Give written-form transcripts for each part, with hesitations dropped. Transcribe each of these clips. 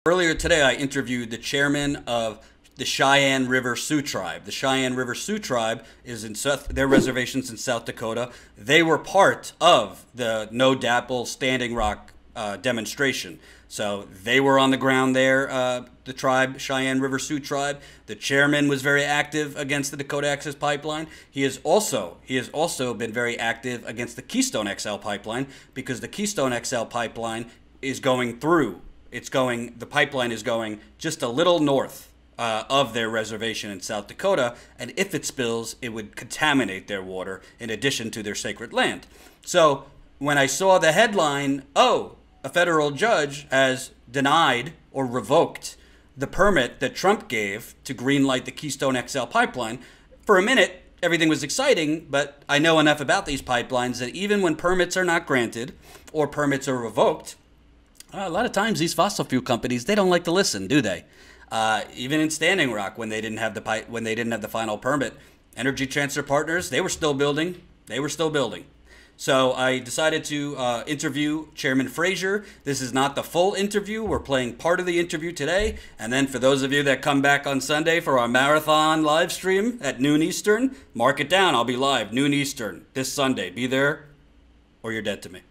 Earlier today, I interviewed the chairman of the Cheyenne River Sioux Tribe. The Cheyenne River Sioux Tribe is in their reservations in South Dakota. They were part of the No Dapple Standing Rock demonstration. So they were on the ground there, the tribe, Cheyenne River Sioux Tribe. The chairman was very active against the Dakota Access Pipeline. He has also been very active against the Keystone XL pipeline because the Keystone XL pipeline is going through. The pipeline is going just a little north of their reservation in South Dakota, and if it spills, it would contaminate their water in addition to their sacred land. So when I saw the headline, oh, a federal judge has denied or revoked the permit that Trump gave to greenlight the Keystone XL pipeline, for a minute, everything was exciting, but I know enough about these pipelines that even when permits are not granted or permits are revoked, a lot of times these fossil fuel companies, they don't like to listen, do they? Even in Standing Rock, when they didn't have the final permit, Energy Transfer Partners, they were still building. So I decided to interview Chairman Frazier. This is not the full interview. We're playing part of the interview today. And then for those of you that come back on Sunday for our marathon live stream at noon Eastern, mark it down. I'll be live, noon Eastern, this Sunday. Be there or you're dead to me.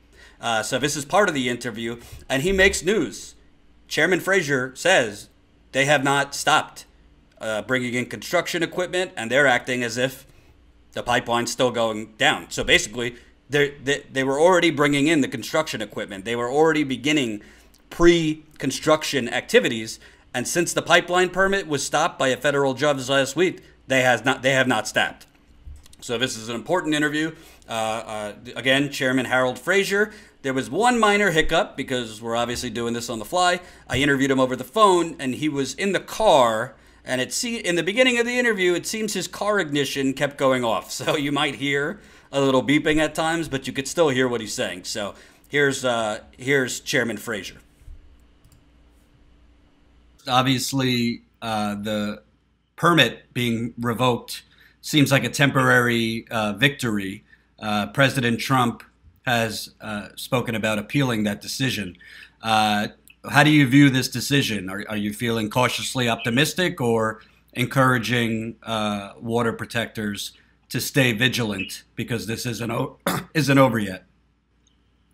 So this is part of the interview, and he makes news. Chairman Frazier says they have not stopped bringing in construction equipment, and they're acting as if the pipeline's still going down. So basically, they were already bringing in the construction equipment. They were already beginning pre-construction activities, and since the pipeline permit was stopped by a federal judge last week, they have not stopped. So this is an important interview. Again, Chairman Harold Frazier. There was one minor hiccup because we're obviously doing this on the fly. I interviewed him over the phone, and he was in the car. And in the beginning of the interview, it seems his car ignition kept going off. So you might hear a little beeping at times, but you could still hear what he's saying. So here's Chairman Frazier. Obviously, the permit being revoked seems like a temporary victory. President Trump has spoken about appealing that decision. How do you view this decision? Are you feeling cautiously optimistic or encouraging water protectors to stay vigilant because this isn't over yet?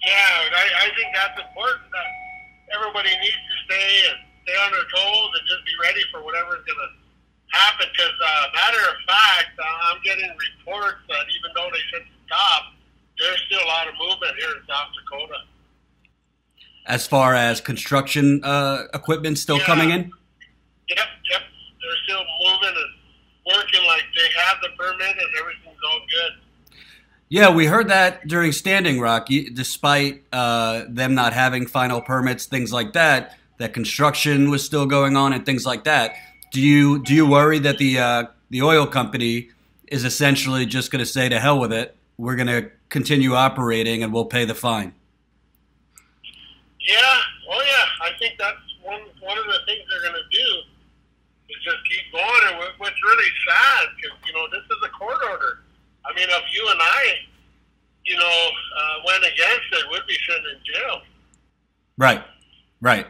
Yeah, I think that's important. That everybody needs to stay on their toes and just be ready for whatever's going to happen. Because, matter of fact, I'm getting reports that even though they said stop, there's still a lot of movement here in South Dakota. As far as construction equipment still coming in? Yep. They're still moving and working like they have the permit and everything's all good. Yeah, we heard that during Standing Rock, despite them not having final permits, things like that construction was still going on and things like that. Do you worry that the oil company is essentially just going to say to hell with it? We're going to continue operating and we'll pay the fine. Yeah, I think that's one of the things they're going to do is just keep going. And what's really sad, because this is a court order. I mean, if you and I, went against it, we'd be sitting in jail. Right.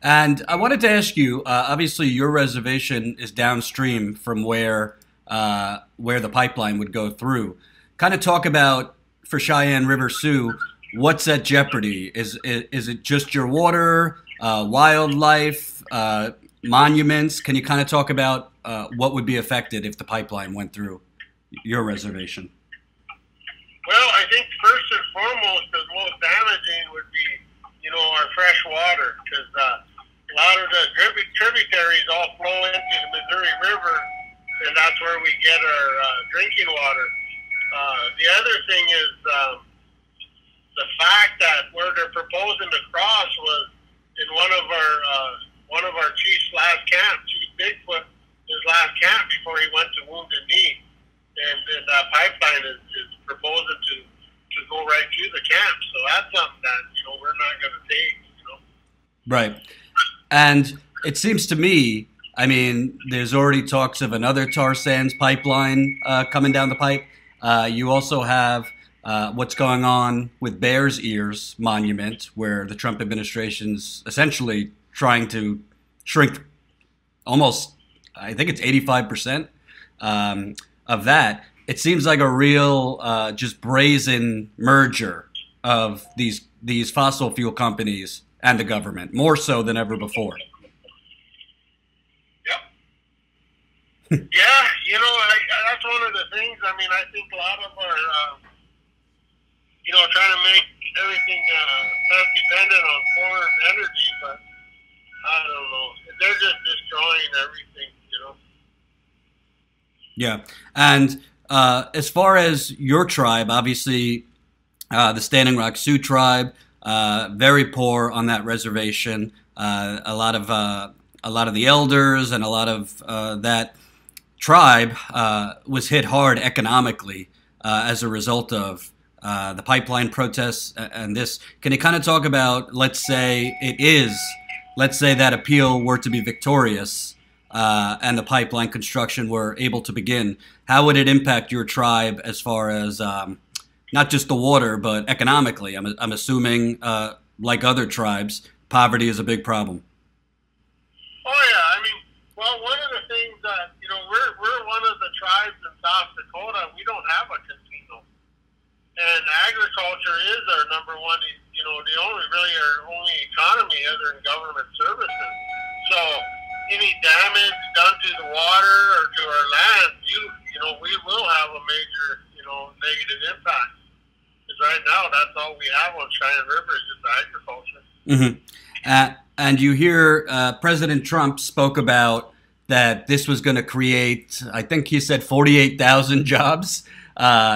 And I wanted to ask you. Obviously, your reservation is downstream from where the pipeline would go through. Kind of talk about, for Cheyenne River Sioux, what's at jeopardy? Is it just your water, wildlife, monuments? Can you kind of talk about what would be affected if the pipeline went through your reservation? Well, I think first and foremost, the most damaging would be, our fresh water, because a lot of the tributaries all flow into the Missouri River, and that's where we get our drinking water. The other thing is the fact that where they're proposing to cross was in one of our chief's last camp, Chief Bigfoot, his last camp before he went to Wounded Knee, and that pipeline is proposing to go right through the camp. So that's something that we're not going to take. Right, and it seems to me, I mean, there's already talks of another tar sands pipeline coming down the pipe. You also have what's going on with Bears Ears Monument, where the Trump administration's essentially trying to shrink almost, I think it's 85% of that. It seems like a real just brazen merger of these fossil fuel companies and the government, more so than ever before. Yep. Yeah, that's one of the things. I mean, I think a lot of our, trying to make everything less dependent on foreign energy, but I don't know. They're just destroying everything. Yeah, and as far as your tribe, obviously, the Standing Rock Sioux tribe, very poor on that reservation. A lot of the elders and a lot of that tribe was hit hard economically as a result of the pipeline protests and this. Can you kind of talk about, let's say that appeal were to be victorious and the pipeline construction were able to begin, how would it impact your tribe as far as not just the water, but economically? I'm assuming, like other tribes, poverty is a big problem. Oh yeah, I mean, well, one of the things that we're one of the tribes in South Dakota. We don't have a casino, and agriculture is our number one. Our only economy other than government services. So any damage done to the water or to our land, we will have a major negative impact. Because right now, that's all we have on Cheyenne River is just agriculture. Mm-hmm. And you hear President Trump spoke about that this was going to create, I think he said 48,000 jobs.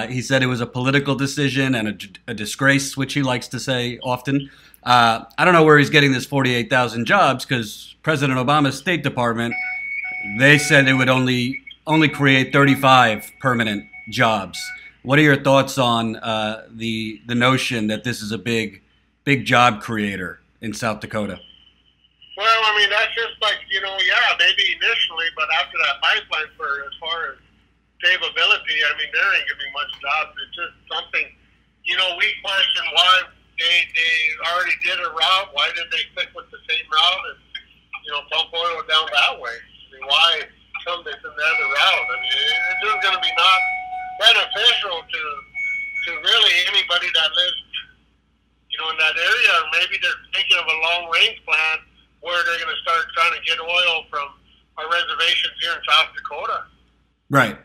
He said it was a political decision and a disgrace, which he likes to say often. I don't know where he's getting this 48,000 jobs, because President Obama's State Department, they said it would only create 35 permanent jobs. What are your thoughts on the notion that this is a big job creator in South Dakota? Well, I mean, that's just like, maybe initially, but after that pipeline, as far as stability, I mean, there ain't going to be much jobs. It's just something, we question why they already did a route. Why did they stick with the same route and, pump oil down that way? I mean, why come this another route? I mean, it's just going to be not beneficial to really anybody that lives, in that area. Or maybe they're thinking of a long-range plan where they're going to start trying to get oil from our reservations here in South Dakota. Right.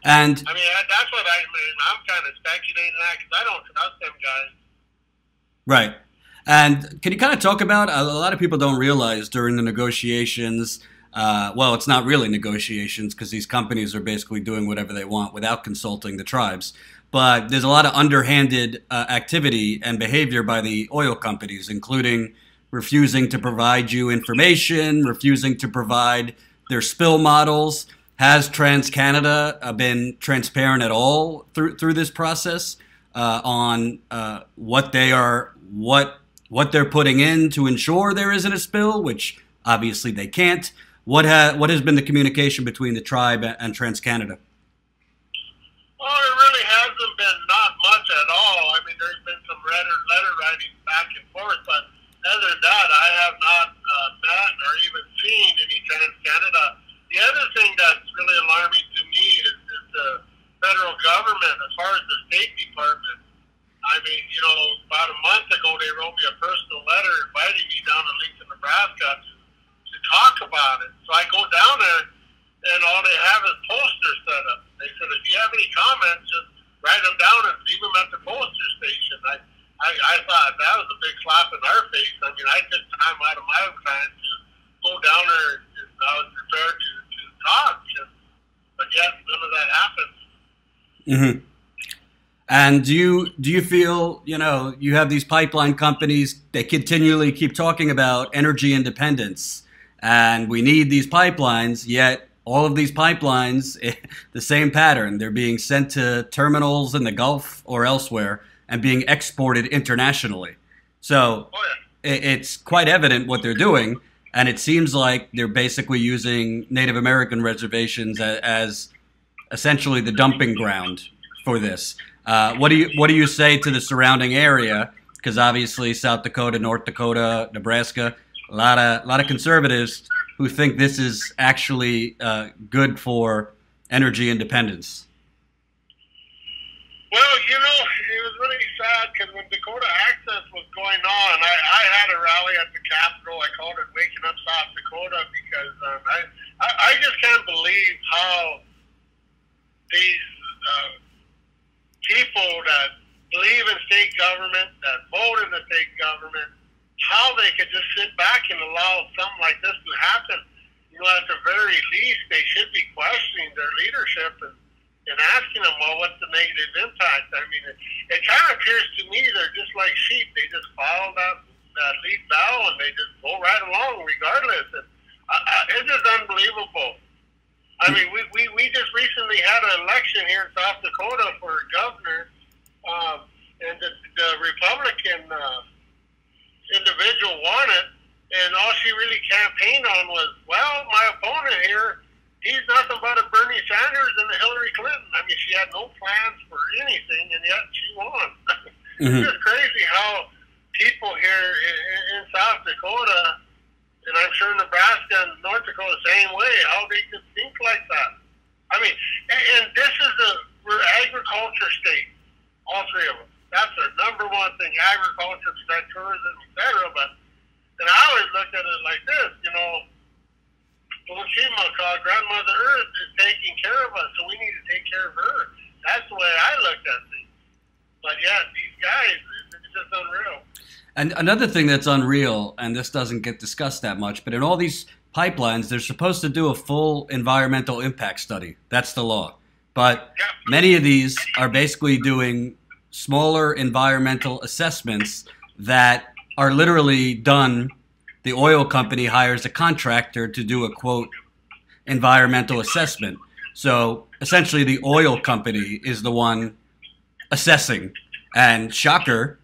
And I mean, that's what I'm kind of speculating that, because I don't trust them guys. Right. And can you kind of talk about, a lot of people don't realize during the negotiations, well, it's not really negotiations because these companies are basically doing whatever they want without consulting the tribes. But there's a lot of underhanded activity and behavior by the oil companies, including refusing to provide you information, refusing to provide their spill models. Has TransCanada been transparent at all through this process on what they're putting in to ensure there isn't a spill, which obviously they can't? What has been the communication between the tribe and TransCanada? Well, it really hasn't been not much at all. I mean, there's been some letter writing back and forth, but other than that, I have not met or even seen any TransCanada. The other thing that's really alarming to me is the federal government, as far as the State Department. I mean, about a month ago, they wrote me a personal letter inviting me down to Lincoln, Nebraska to talk about it. So I go down there, and all they have is posters set up. They said, if you have any comments, just write them down and leave them at the poster station. I thought that was a big slap in our face. I mean, I took time out of my time to go down there, and I was prepared to talk, but yet none of that happens. Mm-hmm. And do you feel, you have these pipeline companies, they continually keep talking about energy independence, and we need these pipelines, yet all of these pipelines, the same pattern, they're being sent to terminals in the Gulf or elsewhere and being exported internationally. So it's quite evident what they're doing. And it seems like they're basically using Native American reservations as essentially the dumping ground for this. What do you say to the surrounding area? Because obviously South Dakota, North Dakota, Nebraska, A lot of conservatives who think this is actually good for energy independence. Well, it was really sad because when Dakota Access was going on, I had a rally at the Capitol. I called it Waking Up South Dakota because I just can't believe how these people that believe in state government, that vote in the state government, how they could just sit back and allow something like this to happen. At the very least, they should be questioning their leadership and asking them, well, what's the negative impact? I mean, it kind of appears to me they're just like sheep. They just follow that lead bell and they just go right along regardless. And it's just unbelievable. I mean, we just recently had an election here in South Dakota for governor, and the Republican individual won it, and all she really campaigned on was, well, my opponent here, he's nothing but a Bernie Sanders and a Hillary Clinton. I mean, she had no plans for anything, and yet she won. It's just crazy how people here in South Dakota, and I'm sure Nebraska and North Dakota the same way, how they just think like that. I mean, and this is we're agriculture state, all three of them. That's our number one thing, agriculture, tourism, etc. But and I always looked at it like this, Grandmother Earth is taking care of us, so we need to take care of her. That's the way I looked at things. But yeah, these guys, it's just unreal. And another thing that's unreal, and this doesn't get discussed that much, but in all these pipelines, they're supposed to do a full environmental impact study. That's the law. But many of these are basically doing smaller environmental assessments that are literally done. The oil company hires a contractor to do a, quote, environmental assessment. So essentially the oil company is the one assessing. And shocker,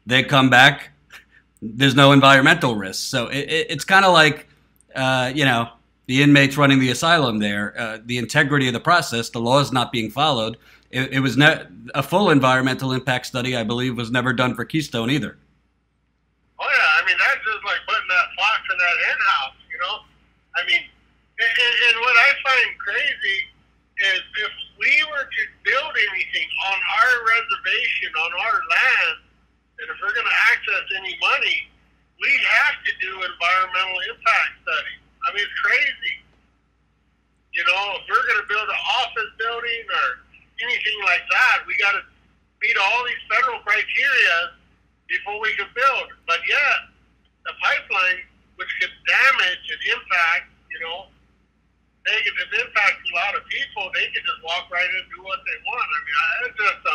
they come back, there's no environmental risk. So it's kind of like, the inmates running the asylum there, the integrity of the process, the law is not being followed. It was a full environmental impact study, I believe, was never done for Keystone either. Oh, yeah. I mean, that's just like putting that fox in that hen house, I mean, and what I find crazy is if we were to build anything on our reservation, on our land, and if we're going to access any money, we have to do environmental impact studies. I mean, it's crazy. If we're going to build an office building or anything like that, we got to meet all these federal criteria before we could build. But yet, the pipeline, which could damage and impact, negative impact to a lot of people, they could just walk right in and do what they want. I mean, it's just